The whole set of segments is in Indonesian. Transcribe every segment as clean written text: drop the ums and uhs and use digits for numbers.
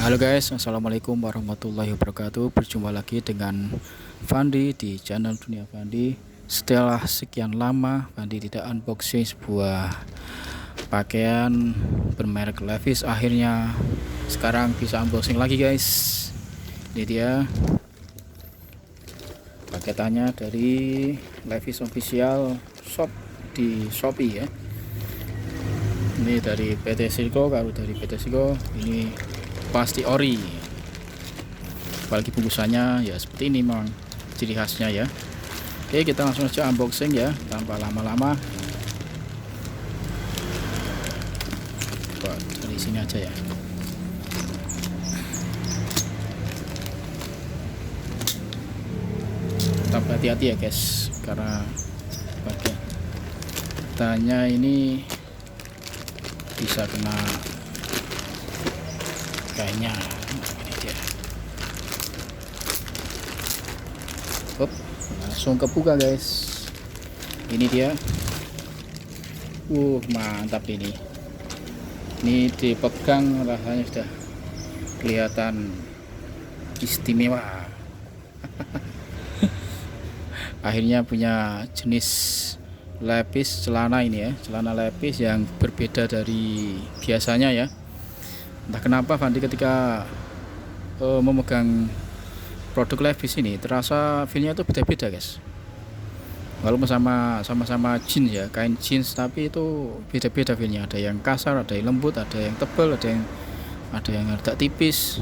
Halo guys, assalamualaikum warahmatullahi wabarakatuh. Berjumpa lagi dengan Fandi di channel Dunia Fandi. Setelah sekian lama Fandi tidak unboxing sebuah pakaian bermerek Levi's, akhirnya sekarang bisa unboxing lagi guys. Ini dia paketannya dari Levi's official shop di Shopee ya. Ini dari PT Silko, kalau dari PT Silko ini pasti ori, apalagi bungkusannya ya seperti ini, memang ciri khasnya ya. Oke, kita langsung aja unboxing ya tanpa lama-lama. Coba dari sini aja ya. Tetap hati-hati ya guys, karena bagiannya ini bisa kena kayaknya. Ini dia. Langsung kebuka guys. Ini dia. Mantap ini. Ini dipegang rasanya sudah kelihatan istimewa. Akhirnya punya jenis Levi's celana ini ya, celana Levi's yang berbeda dari biasanya ya. Entah kenapa Fandi ketika memegang produk Levi's ini terasa feelnya itu beda-beda guys. Walaupun sama-sama jeans ya, kain jeans, tapi itu beda-beda feelnya. Ada yang kasar, ada yang lembut, ada yang tebal, ada yang agak tipis.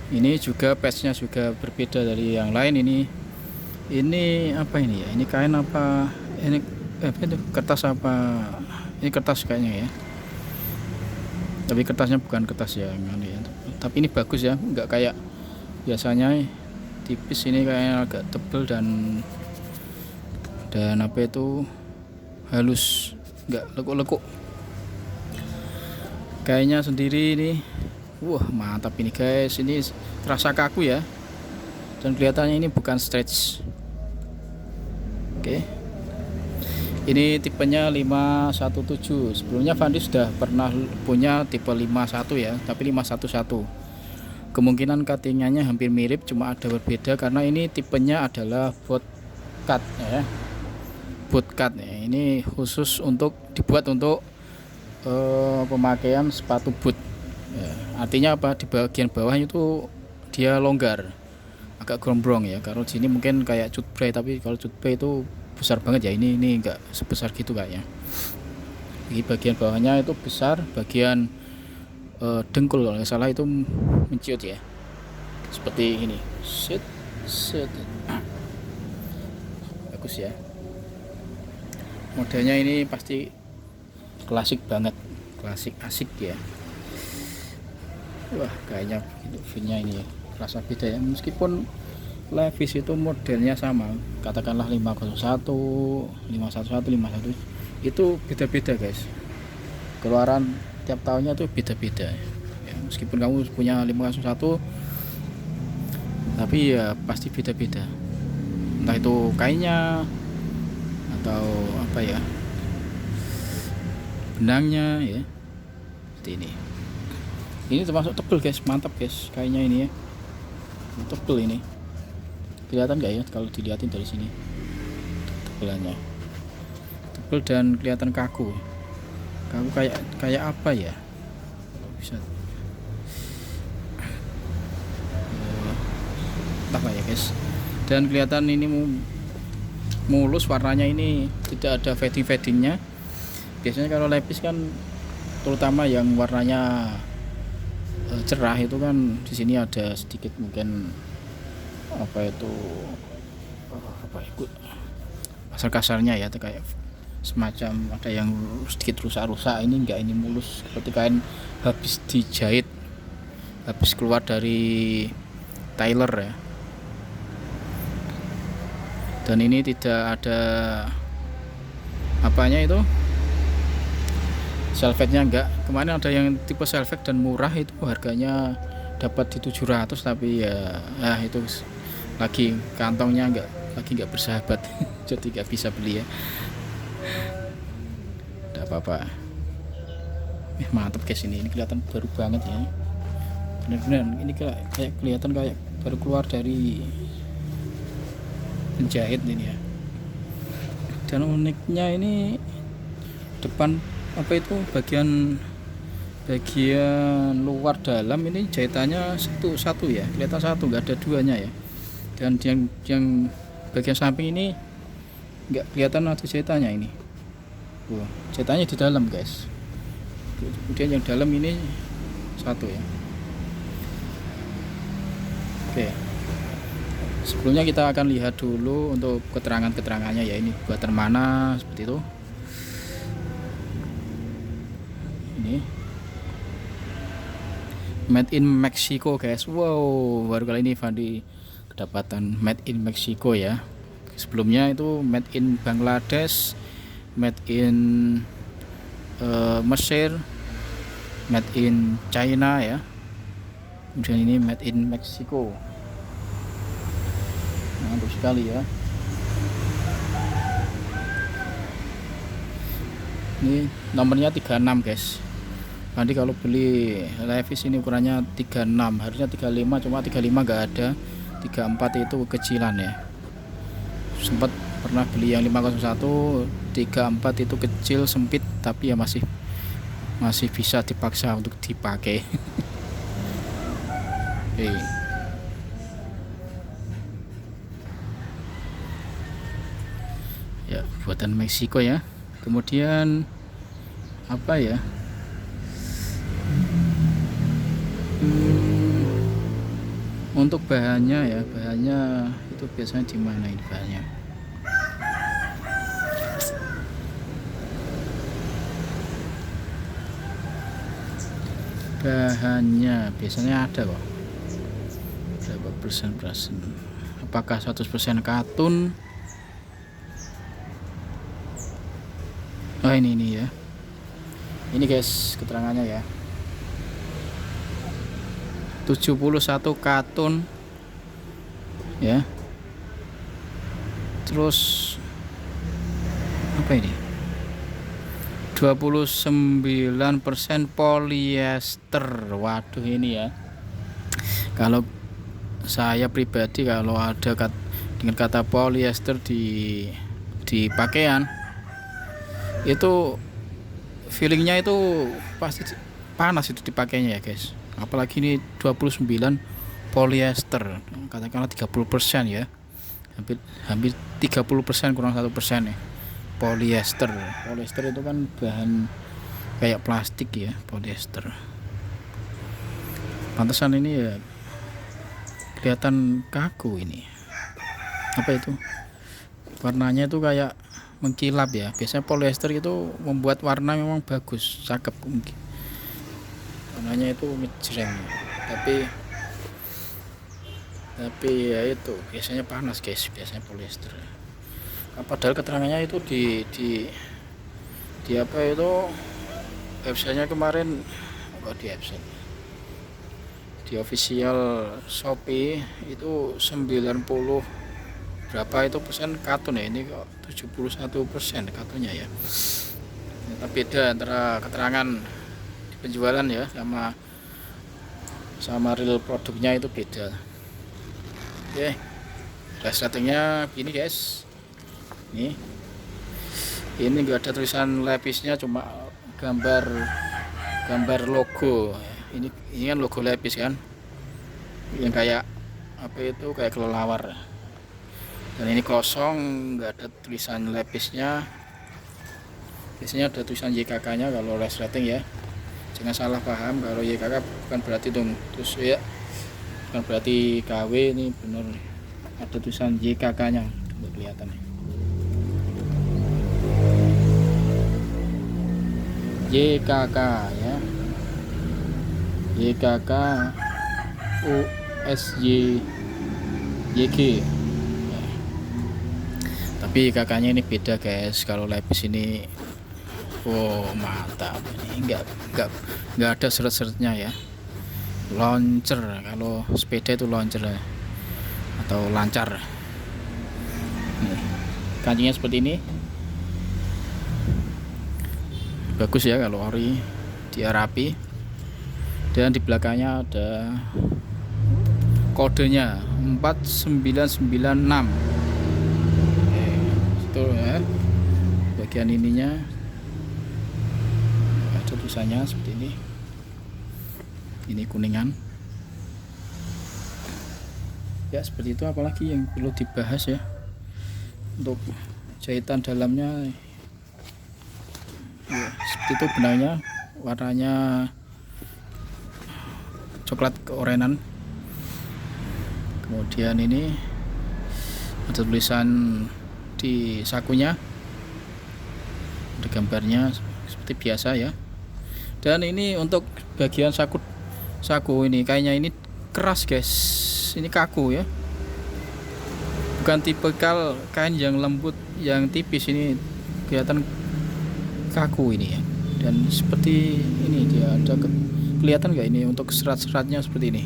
Ini juga patchnya juga berbeda dari yang lain. Ini apa ini ya? Ini kain apa? Ini itu kertas apa? Ini kertas kayaknya ya. Tapi kertasnya bukan kertas yang ya. Tapi ini bagus ya, nggak kayak biasanya tipis, ini kayak agak tebal dan apa itu halus, nggak lekuk-lekuk. Kayaknya sendiri ini, mantap ini guys. Ini terasa kaku ya, dan kelihatannya ini bukan stretch. Oke. Ini tipenya 517. Sebelumnya Fandi sudah pernah punya tipe 51 ya, tapi 511. Kemungkinan cuttingannya hampir mirip, cuma ada berbeda karena ini tipenya adalah boot cut ya. Boot cut ya. Ini khusus dibuat untuk pemakaian sepatu boot. Ya, artinya apa? Di bagian bawah itu dia longgar, agak gombrong ya. Kalau sini mungkin kayak cutbray, tapi kalau cutbray itu besar banget ya. Ini enggak sebesar gitu kayaknya. Di bagian bawahnya itu besar, bagian dengkul kalau nggak salah itu menciut ya, seperti ini. Set bagus ya. Modelnya ini pasti klasik banget, klasik asik ya. Kayaknya fitnya ini ya, rasa beda ya. Meskipun Levi's itu modelnya sama, katakanlah 501, 511, 512, itu beda-beda guys. Keluaran tiap tahunnya tuh beda-beda ya. Meskipun kamu punya 501, tapi ya pasti beda-beda. Entah itu kainnya atau apa ya, benangnya ya. Seperti ini. Ini termasuk tebel guys, mantap guys kainnya ini ya. Tebel ini. Kelihatan nggak ya kalau dilihatin dari sini tebelannya, tebel dan kelihatan kaku kayak apa ya, bisa entah ya guys. Dan kelihatan ini mulus, warnanya ini tidak ada fadingnya. Biasanya kalau Levi's kan terutama yang warnanya cerah itu kan di sini ada sedikit mungkin apa itu pasar kasarnya ya, kayak semacam ada yang sedikit rusak-rusak. Ini enggak, ini mulus seperti kain habis dijahit, habis keluar dari tailor ya. Dan ini tidak ada apanya itu, selvetnya enggak. Kemarin ada yang tipe selvet dan murah, itu harganya dapat di 700, tapi ya itu lagi kantongnya enggak bersahabat. Jadi enggak bisa beli ya. Enggak apa-apa. Mantap guys, ini kelihatan baru banget ya. benar-benar ini kayak kelihatan kayak baru keluar dari penjahit ini ya. Dan uniknya ini depan apa itu bagian luar dalam ini jahitannya satu ya, kelihatan satu, nggak ada duanya ya. Dan yang bagian samping ini nggak kelihatan ada jahitannya ini. Jahitannya di dalam guys. Kemudian yang dalam ini satu ya. Oke. Sebelumnya kita akan lihat dulu untuk keterangannya ya, ini buatan mana seperti itu. Ini made in Mexico guys. Wow, baru kali ini Fandi kedapatan made in Mexico ya. Sebelumnya itu made in Bangladesh, made in Mesir, made in China ya. Kemudian ini made in Mexico. Mantap sekali ya. Ini nomornya 36 guys. Nanti kalau beli Levi's ini ukurannya 36, harusnya 35, cuma 35 nggak ada. 34 itu kecilan ya. Sempat pernah beli yang 501, 34 itu kecil sempit, tapi ya masih bisa dipaksa untuk dipakai. Oke. Ya, buatan Meksiko ya. Kemudian apa ya? Untuk bahannya ya, bahannya itu biasanya di mana ini bahannya? Bahannya biasanya ada kok. Berapa persen? Apakah 100% katun? Oh ini ya. Ini guys keterangannya ya. 71 katun ya. Terus apa ini? 29% polyester. Waduh ini ya. Kalau saya pribadi kalau ada dengan kata polyester di pakaian itu feelingnya itu pasti panas itu dipakainya ya guys. Apalagi ini 29 polyester, katakanlah 30% ya, hampir 30% kurang 1% ya. Polyester itu kan bahan kayak plastik ya, polyester. Pantesan ini ya kelihatan kaku ini. Apa itu? Warnanya itu kayak mengkilap ya. Biasanya polyester itu membuat warna memang bagus, cakep mungkin. Warnanya itu ngejreng, tapi ya itu biasanya panas guys, biasanya polyester. Padahal keterangannya itu di apa itu websitenya kemarin, di website di official Shopee itu 90 berapa itu persen katun ya, ini kok 71% katunnya ya. Ternyata beda antara keterangan di penjualan ya sama real produknya itu beda. Oke, resletingnya gini guys. Ini enggak ada tulisan Levi's-nya, cuma gambar logo. Ini kan logo Levi's kan, yang kayak apa itu, kayak kelelawar. Dan ini kosong, nggak ada tulisan Levi's-nya. Biasanya ada tulisan YKK-nya kalau resleting ya. Jangan salah paham, kalau YKK bukan berarti dong terus ya, bukan berarti KW. Ini bener ada tulisan YKK-nya, kelihatan nih. YKK ya, YKK USY YG ya. Tapi kakaknya ini beda guys. Kalau Levi's ini mantap, ini enggak ada seret-seretnya ya. Launcher, kalau sepeda itu launcher atau lancar. Nih, kancingnya seperti ini. Bagus ya kalau ori, dia rapi. dan di belakangnya ada kodenya 4996. Itu ya, bagian ininya ada tulisannya seperti ini kuningan ya, seperti itu. Apalagi yang perlu dibahas ya, untuk jahitan dalamnya ya, seperti itu benangnya, warnanya coklat keorenan. Kemudian ini ada tulisan di sakunya, ada gambarnya seperti biasa ya. Dan ini untuk bagian saku ini kayaknya ini keras guys, ini kaku ya, bukan tipikal kain yang lembut yang tipis, ini kelihatan kaku ini ya. Dan seperti ini dia ada kelihatan nggak ini untuk serat-seratnya seperti ini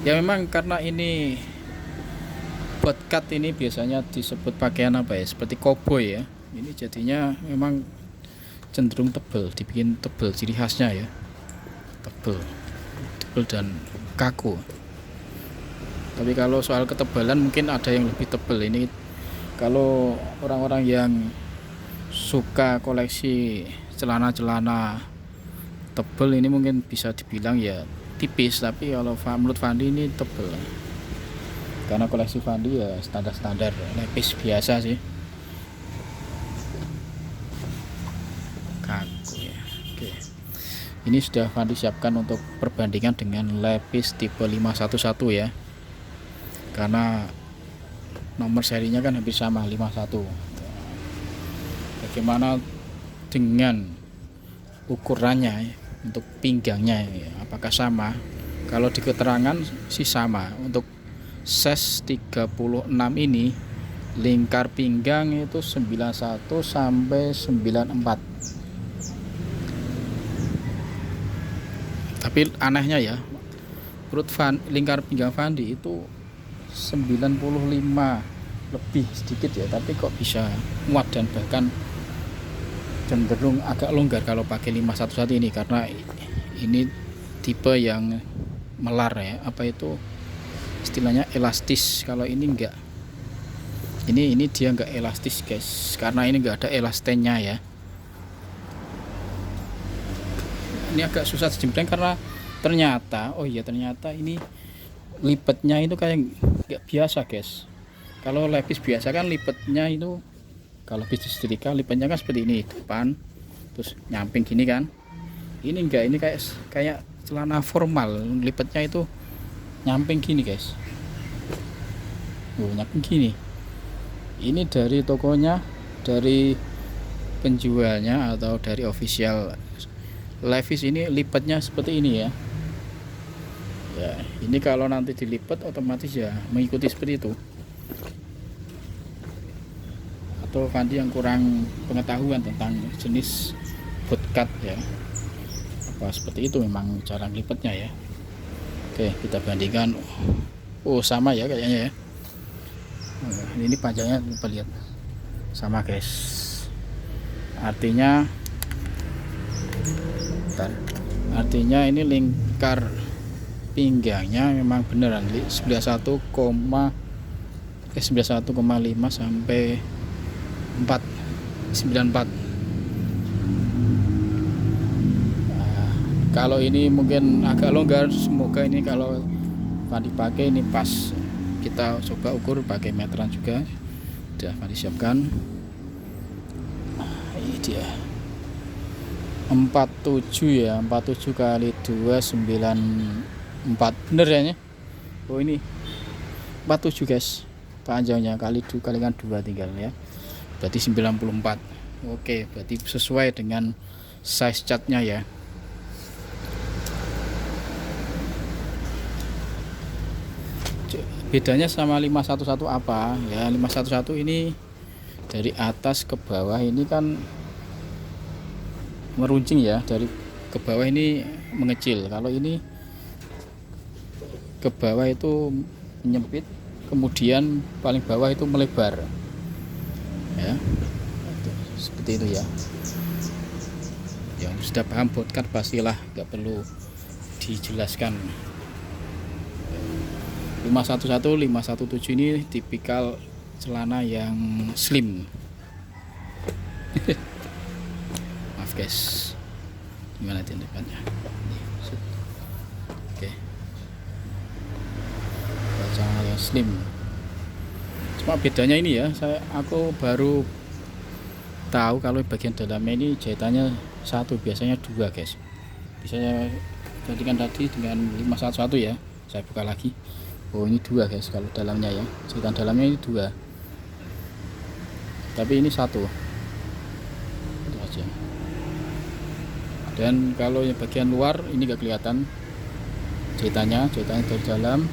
ya. Memang karena ini bootcut ini biasanya disebut pakaian apa ya, seperti koboi ya, ini jadinya memang cenderung tebal, dibikin tebal, ciri khasnya ya, tebal dan kaku. Tapi kalau soal ketebalan mungkin ada yang lebih tebal. Ini kalau orang-orang yang suka koleksi celana-celana tebal ini mungkin bisa dibilang ya tipis, tapi kalau menurut Fandi ini tebal, karena koleksi Fandi ya standar-standar lepis biasa sih, kaku ya. Oke, ini sudah Fandi siapkan untuk perbandingan dengan lepis tipe 511 ya, karena nomor serinya kan hampir sama 51. Bagaimana dengan ukurannya ya, untuk pinggangnya ya, apakah sama? Kalau di keterangan sih sama. Untuk size 36 ini lingkar pinggang itu 91 sampai 94. Tapi anehnya ya, menurut lingkar pinggang Fandi itu 95 lebih sedikit ya, tapi kok bisa muat dan bahkan cenderung agak longgar kalau pakai 511 ini, karena ini tipe yang melar ya, apa itu istilahnya, elastis. Kalau ini enggak, ini dia enggak elastis guys, karena ini enggak ada elastennya ya. Ini agak susah dijembreng karena ternyata ternyata ini lipatnya itu kayak enggak biasa guys. Kalau lepis biasa kan lipatnya itu, kalau bisnis setrika lipatnya kan seperti ini, depan terus nyamping gini kan. Ini enggak, ini kayak celana formal, lipatnya itu nyamping gini guys. Nyamping gini. Ini dari tokonya, dari penjualnya atau dari official Levi's, ini lipatnya seperti ini ya. Ya, ini kalau nanti dilipat otomatis ya mengikuti seperti itu. Atau Fandi yang kurang pengetahuan tentang jenis bootcut ya, apa seperti itu memang cara lipatnya ya. Oke, kita bandingkan. Sama ya kayaknya ya. Ini panjangnya lupa lihat, sama guys. Artinya ini lingkar pinggangnya memang beneran 91,5 sampai 94. Kalau ini mungkin agak longgar, semoga ini kalau Fandi pakai ini pas. Kita coba ukur pakai meteran juga, sudah Fandi siapkan. Ini dia 47 ya, 47 kali 2 94, bener ya. Ini 47 guys, panjangnya kalikan 2 tinggal ya, berarti 94. Oke, berarti sesuai dengan size catnya ya. Bedanya sama 511 apa ya? 511 ini dari atas ke bawah ini kan meruncing ya, dari ke bawah ini mengecil. Kalau ini ke bawah itu menyempit, kemudian paling bawah itu melebar ya, seperti seperti itu ya. Yang sudah paham bootcut pastilah nggak perlu dijelaskan. 511 517 ini tipikal celana yang slim. Maaf guys, gimana tindakannya? Oke, celana yang slim. Cuma bedanya ini ya, aku baru tahu kalau bagian dalamnya ini jahitannya satu, biasanya dua guys. Bisa saya gantikan tadi dengan 511 ya. Saya buka lagi. Oh ini dua guys, kalau dalamnya ya, jahitan dalamnya ini dua, tapi ini satu itu aja. Dan kalau yang bagian luar ini nggak kelihatan jahitannya dari dalam,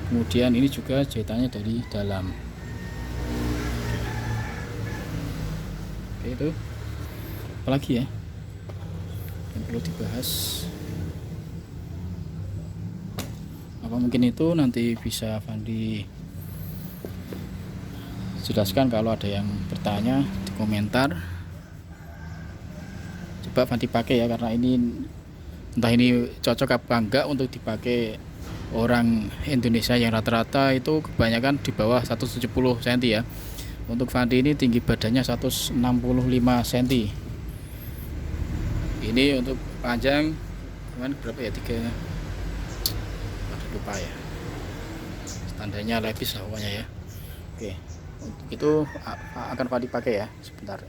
kemudian ini juga jahitannya dari dalam. Oke, itu apalagi ya yang perlu dibahas? Apa mungkin itu nanti bisa Fandi jelaskan kalau ada yang bertanya di komentar. Coba Fandi pakai ya, karena ini entah ini cocok apa enggak untuk dipakai orang Indonesia yang rata-rata itu kebanyakan di bawah 170 cm ya. Untuk Fandi ini tinggi badannya 165 cm. Ini untuk panjang berapa ya, 3, lupa ya, standarnya Levi's lah pokoknya ya. Oke, untuk itu akan Fandi pakai ya sebentar.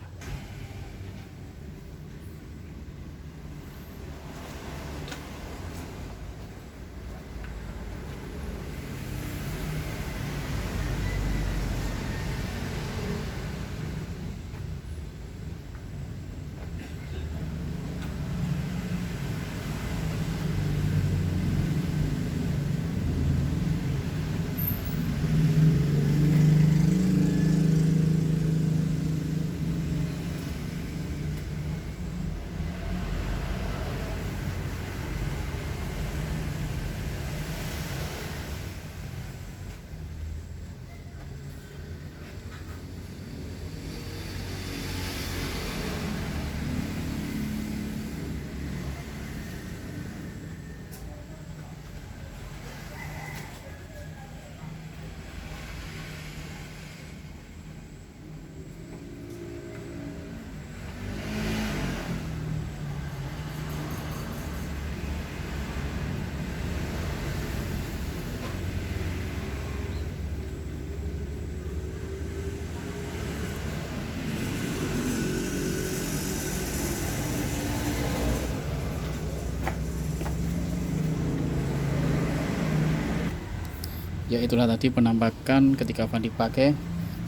Ya itulah tadi penampakan ketika Fandi pakai.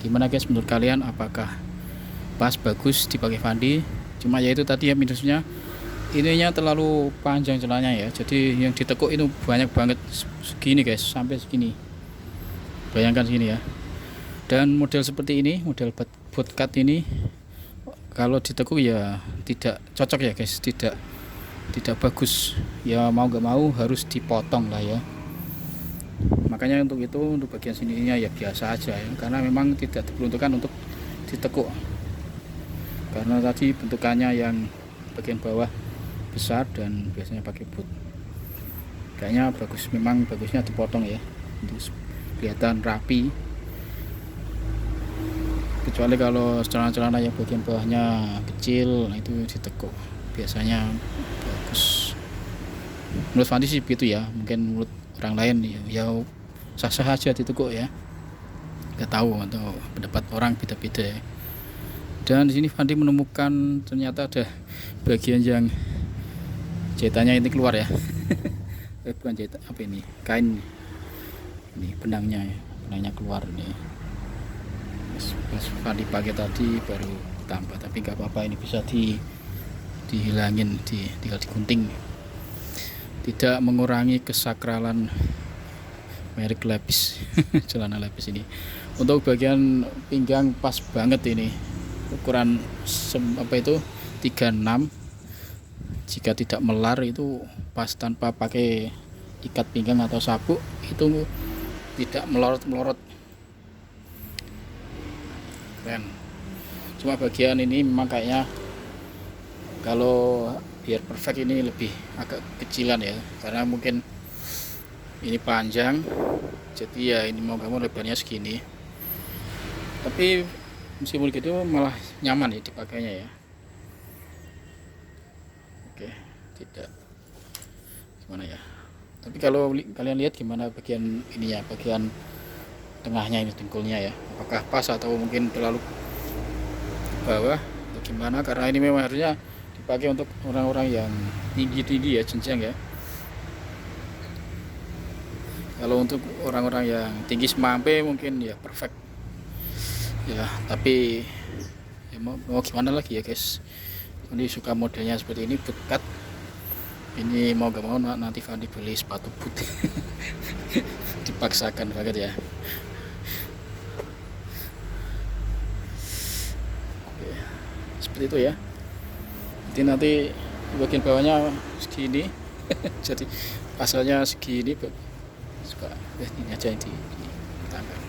Gimana guys menurut kalian, apakah pas, bagus dipakai Fandi? Cuma ya itu tadi ya minusnya, ininya terlalu panjang celananya ya, jadi yang ditekuk itu banyak banget, segini guys, sampai segini, bayangkan segini ya. Dan model seperti ini, model bootcut ini kalau ditekuk ya tidak cocok ya guys, tidak bagus ya, mau gak mau harus dipotong lah ya. Makanya untuk itu, untuk bagian sininya ya biasa aja ya, karena memang tidak diperuntukkan untuk ditekuk, karena tadi bentukannya yang bagian bawah besar dan biasanya pakai boot. Kayaknya bagus, memang bagusnya dipotong ya, untuk kelihatan rapi. Kecuali kalau celana-celana yang bagian bawahnya kecil, itu ditekuk biasanya bagus. Menurut Fandi sih begitu ya, mungkin menurut orang lain ya sah-sah aja ditekuk ya, nggak tahu, atau pendapat orang beda-beda ya. Dan di sini Fandi menemukan ternyata ada bagian yang jahitannya ini keluar ya. Bukan jahitan, apa ini, kain ini, benangnya ya, benangnya keluar nih. Pas Fandi pakai tadi baru tambah, tapi nggak apa-apa, ini bisa dihilangin, tinggal digunting, tidak mengurangi kesakralan merek Levi's. Celana Levi's ini untuk bagian pinggang pas banget ini, ukuran apa itu 36, jika tidak melar itu pas, tanpa pakai ikat pinggang atau sabuk itu tidak melorot-melorot, keren. Cuma bagian ini memang kayaknya kalau biar perfect ini lebih agak kecilan ya, karena mungkin ini panjang, jadi ya ini mau kamu lebarnya segini. Tapi meskipun gitu malah nyaman ya dipakainya ya. Oke, tidak gimana ya. Tapi kalau kalian lihat gimana bagian ini ya, bagian tengahnya ini dengkulnya ya, apakah pas atau mungkin terlalu bawah atau gimana? Karena ini memang harusnya dipakai untuk orang-orang yang tinggi-tinggi ya, jenjang ya. Kalau untuk orang-orang yang tinggi semampe mungkin ya perfect ya, tapi ya mau gimana lagi ya guys. Ini suka modelnya seperti ini, bootcut. Ini mau gak mau nanti Fandi beli sepatu boot. Dipaksakan banget ya. Oke, seperti itu ya. Jadi nanti bagian bawahnya segini. Jadi pasalnya segini, suka ini aja di tambah.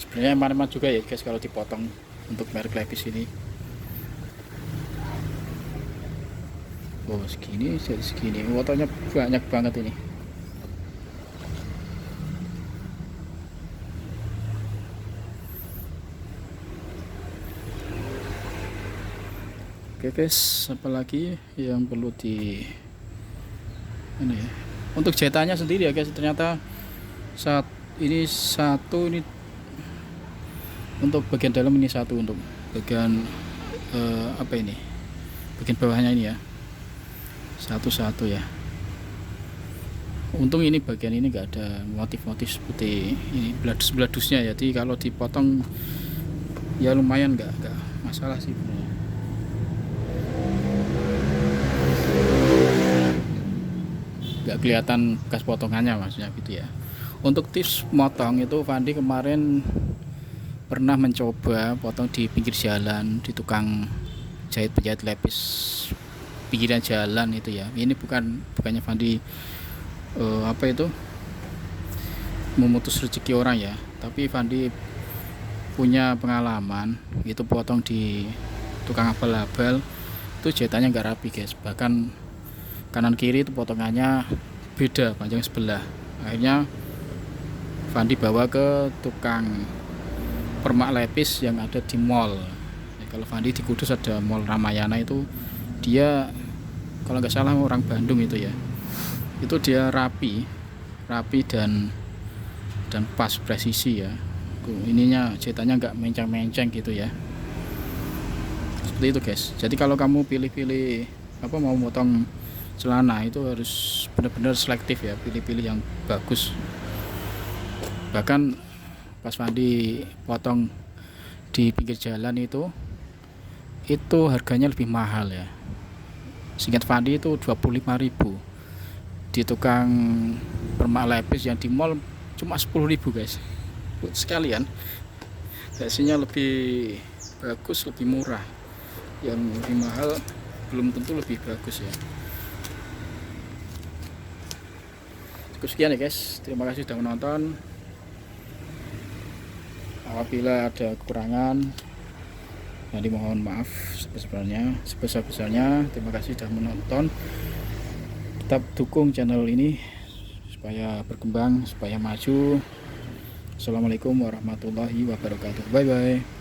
Sebenarnya eman-eman juga ya guys kalau dipotong untuk merek Levi's ini. Oh segini, jadi segini, fotonya banyak banget ini. Oke guys, apalagi yang perlu di ini ya. Untuk jahitannya sendiri ya guys, ternyata saat ini satu, ini untuk bagian dalam, ini satu untuk bagian apa ini, bagian bawahnya ini ya, satu-satu ya. Untung ini bagian ini enggak ada motif-motif seperti ini bladus-bladusnya ya. Jadi kalau dipotong ya lumayan, enggak masalah sih sebenarnya. Enggak kelihatan bekas potongannya maksudnya gitu ya. Untuk tips motong itu Fandi kemarin pernah mencoba potong di pinggir jalan, di tukang jahit penjahit Levi's pinggiran jalan itu ya. Ini bukannya Fandi apa itu memutus rezeki orang ya, tapi Fandi punya pengalaman itu potong di tukang abal-abal itu jahitannya nggak rapi guys, bahkan kanan kiri itu potongannya beda panjang sebelah. Akhirnya Fandi bawa ke tukang permak Levi's yang ada di mall ya. Kalau Fandi di Kudus ada mall Ramayana, itu dia kalau nggak salah orang Bandung itu ya, itu dia rapi dan pas presisi ya. Ininya jahitannya nggak menceng-menceng gitu ya, seperti itu guys. Jadi kalau kamu pilih-pilih apa mau potong celana itu harus benar-benar selektif ya, pilih-pilih yang bagus. Bahkan pas Fandi potong di pinggir jalan itu harganya lebih mahal ya. Seingat Fandi itu 25.000, di tukang permak Levi's yang di mall cuma 10.000 guys. Sekalian hasilnya lebih bagus, lebih murah. Yang lebih mahal belum tentu lebih bagus ya. Cukup sekian ya guys, terima kasih sudah menonton. Apabila ada kekurangan, jadi mohon maaf sebesar-besarnya. Terima kasih sudah menonton. Tetap dukung channel ini supaya berkembang, supaya maju. Assalamualaikum warahmatullahi wabarakatuh. Bye bye.